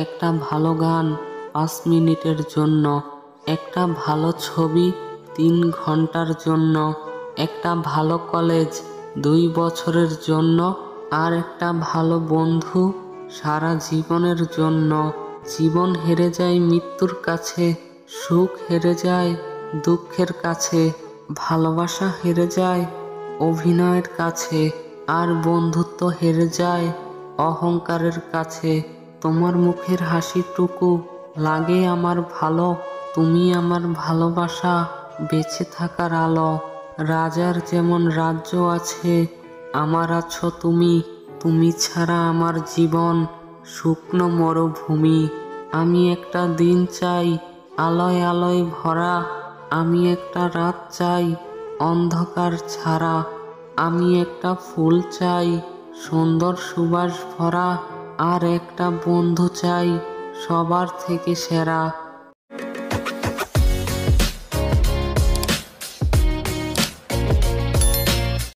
একটা ভালো গান 5 মিনিটের জন্য, একটা ভালো ছবি 3 ঘন্টার জন্য, একটা ভালো কলেজ 2 বছরের জন্য, আর একটা ভালো বন্ধু সারা জীবনের জন্য। জীবন হেরে যায় মৃত্যুর কাছে, সুখ হেরে যায় দুঃখের কাছে, ভালোবাসা হেরে যায় অভিনয়ের কাছে, আর বন্ধুত্ব হেরে যায় অহংকারের কাছে। তোমার মুখের হাসিটুকু লাগে আমার ভালো, তুমি আমার ভালোবাসা, বেঁচে থাকার আলো। রাজার যেমন রাজ্য আছে, আমার আছো তুমি, তুমি ছাড়া আমার জীবন শুকনো মরুভূমি। আমি একটা দিন চাই আলোয় আলোয় ভরা, আমি একটা রাত চাই অন্ধকার ছাড়া, আমি একটা ফুল চাই সুন্দর সুবাস ভরা, আর একটা বন্ধু চাই সবার থেকে সেরা।